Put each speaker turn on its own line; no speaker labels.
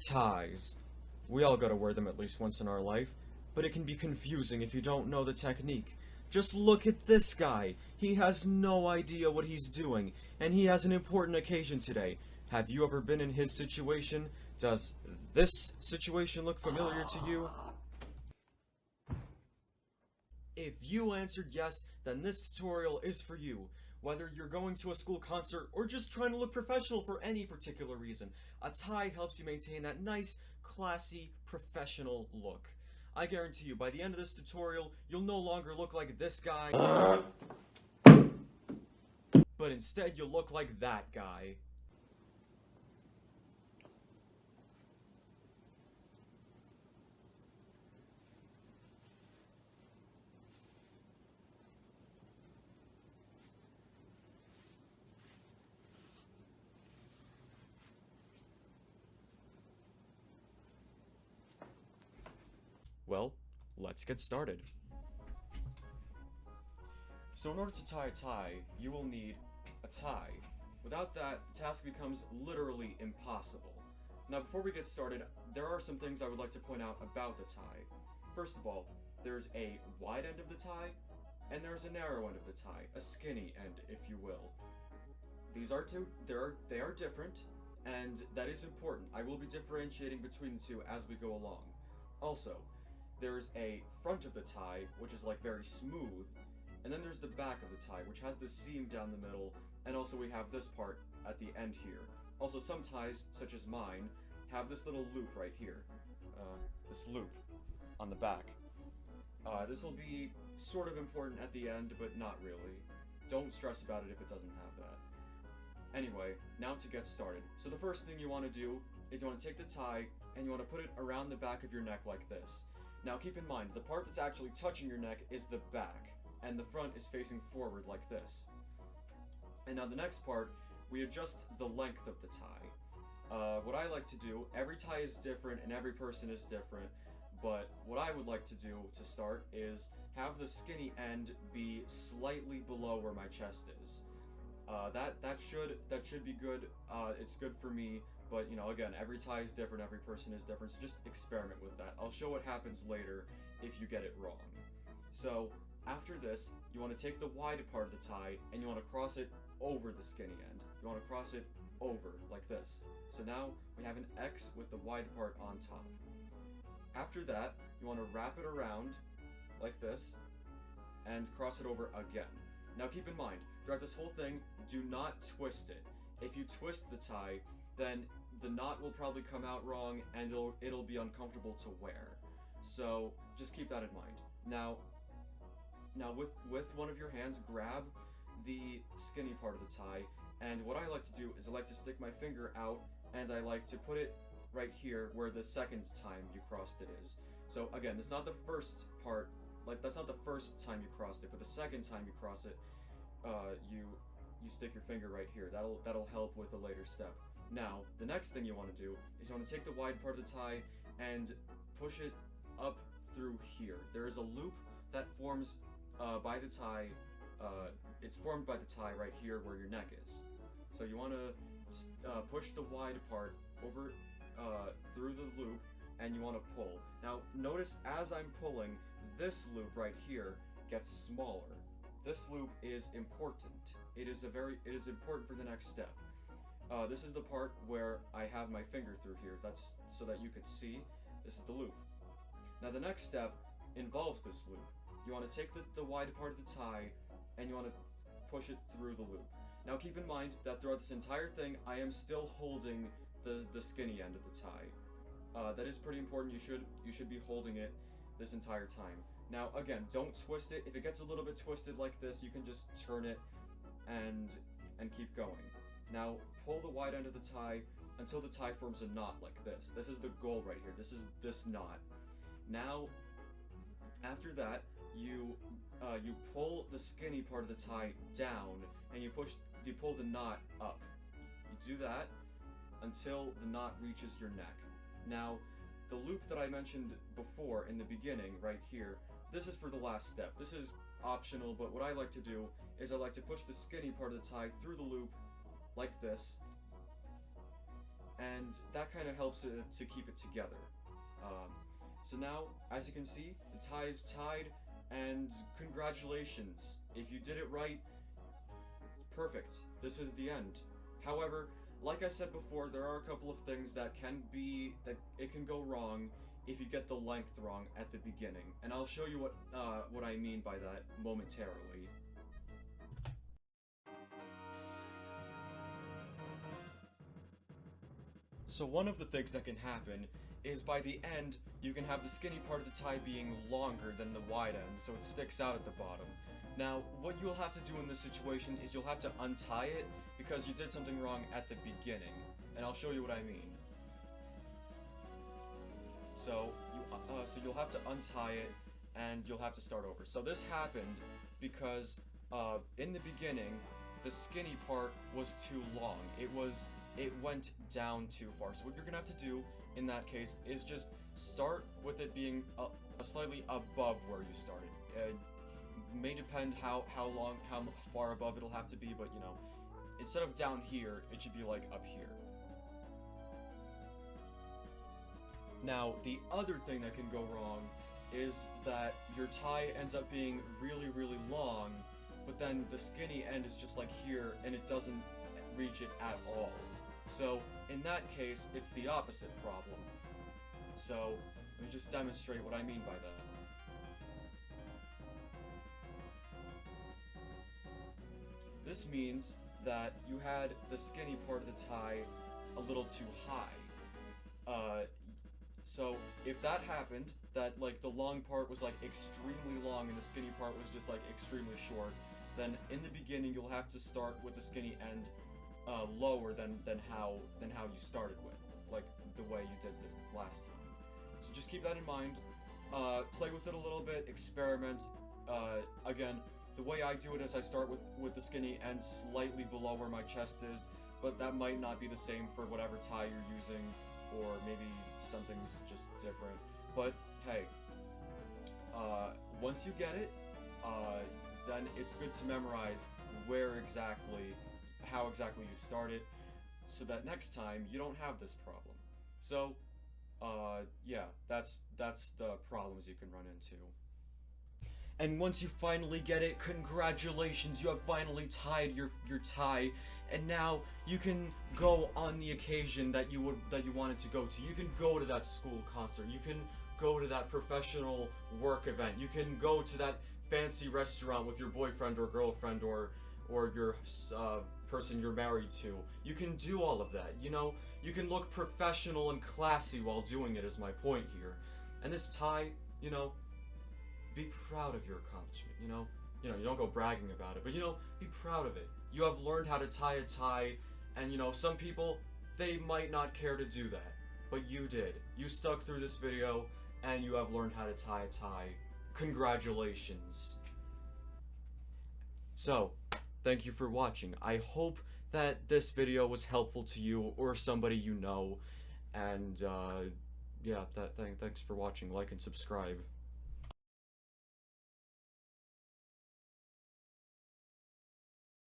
Ties. We all gotta wear them at least once in our life, but it can be confusing if you don't know the technique. Just look at this guy. He has no idea what he's doing, and he has an important occasion today. Have you ever been in his situation? Does this situation look familiar to you? If you answered yes, then this tutorial is for you. Whether you're going to a school concert or just trying to look professional for any particular reason, a tie helps you maintain that nice, classy, professional look. I guarantee you, by the end of this tutorial, you'll no longer look like this guy, but instead you'll look like that guy. Well, let's get started. So in order to tie a tie, you will need a tie. Without that, the task becomes literally impossible. Now before we get started, there are some things I would like to point out about the tie. First of all, there's a wide end of the tie, and there's a narrow end of the tie, a skinny end, if you will. These are they are different, and that is important. I will be differentiating between the two as we go along. Also, there's a front of the tie, which is like very smooth, and then there's the back of the tie, which has the seam down the middle, and also we have this part at the end here. Also, some ties, such as mine, have this little loop right here. This loop on the back. This will be sort of important at the end, but not really. Don't stress about it if it doesn't have that. Anyway, now to get started. So the first thing you want to do is you want to take the tie, and you want to put it around the back of your neck like this. Now keep in mind, the part that's actually touching your neck is the back, and the front is facing forward like this. And now the next part, we adjust the length of the tie. What I like to do, every tie is different and every person is different, but what I would like to do to start is have the skinny end be slightly below where my chest is. That should be good. It's good for me. But, you know, again, every tie is different, every person is different, so just experiment with that. I'll show what happens later if you get it wrong. So, after this, you want to take the wide part of the tie, and you want to cross it over the skinny end. You want to cross it over, like this. So now, we have an X with the wide part on top. After that, you want to wrap it around, like this, and cross it over again. Now keep in mind, throughout this whole thing, do not twist it. If you twist the tie, then the knot will probably come out wrong and it'll be uncomfortable to wear. So just keep that in mind. Now with one of your hands, grab the skinny part of the tie, and what I like to do is I like to stick my finger out and I like to put it right here where the second time you crossed it is. So again, it's not the first part, like that's not the first time you crossed it, but the second time you cross it, you stick your finger right here. That'll help with a later step. Now, the next thing you want to do is you want to take the wide part of the tie and push it up through here. There is a loop that forms by the tie. It's formed by the tie right here where your neck is. So you want to push the wide part over through the loop, and you want to pull. Now, notice as I'm pulling, this loop right here gets smaller. This loop is important. It is important for the next step. This is the part where I have my finger through here. That's so that you could see. This is the loop. Now the next step involves this loop. You want to take the wide part of the tie and you want to push it through the loop. Now keep in mind that throughout this entire thing, I am still holding the skinny end of the tie. That is pretty important. You should be holding it this entire time. Now again, don't twist it. If it gets a little bit twisted like this, you can just turn it and keep going. Now pull the wide end of the tie until the tie forms a knot like this. This is the goal right here. This is this knot. Now, after that, you pull the skinny part of the tie down and you pull the knot up. You do that until the knot reaches your neck. Now, the loop that I mentioned before in the beginning, right here, this is for the last step. This is optional, but what I like to do is I like to push the skinny part of the tie through the loop like this, and that kind of helps it to keep it together. So now, as you can see, the tie is tied, and congratulations. If you did it right, perfect. This is the end. However, like I said before, there are a couple of things that it can go wrong if you get the length wrong at the beginning, and I'll show you what I mean by that momentarily. So one of the things that can happen is by the end, you can have the skinny part of the tie being longer than the wide end, so it sticks out at the bottom. Now, what you'll have to do in this situation is you'll have to untie it because you did something wrong at the beginning, and I'll show you what I mean. So you'll have to untie it, and you'll have to start over. So this happened because in the beginning, the skinny part was too long. It went down too far. So what you're gonna have to do in that case is just start with it being slightly above where you started. May depend how far above it'll have to be, but you know, instead of down here, it should be like up here. Now, the other thing that can go wrong is that your tie ends up being really, really long, but then the skinny end is just like here, and it doesn't reach it at all. So, in that case, it's the opposite problem. So, let me just demonstrate what I mean by that. This means that you had the skinny part of the tie a little too high. So if that happened, that like the long part was like extremely long and the skinny part was just like extremely short, then in the beginning you'll have to start with the skinny end lower than how you started with, like the way you did it last time. So just keep that in mind. Play with it a little bit, experiment. Again, the way I do it is I start with the skinny end slightly below where my chest is, but that might not be the same for whatever tie you're using, or maybe something's just different. But hey, once you get it, then it's good to memorize how exactly you started, so that next time you don't have this problem. So, yeah, that's the problems you can run into. And once you finally get it, congratulations, you have finally tied your tie, and now you can go on the occasion that you wanted to go to. You can go to that school concert, you can go to that professional work event, you can go to that fancy restaurant with your boyfriend or girlfriend or your person you're married to. You can do all of that, you know? You can look professional and classy while doing it, is my point here. And this tie, you know, be proud of your accomplishment, you know? You don't go bragging about it, but you know, be proud of it. You have learned how to tie a tie, and you know, some people, they might not care to do that, but you did. You stuck through this video, and you have learned how to tie a tie. Congratulations. So, thank you for watching. I hope that this video was helpful to you or somebody you know, and yeah, thanks for watching. Like and subscribe.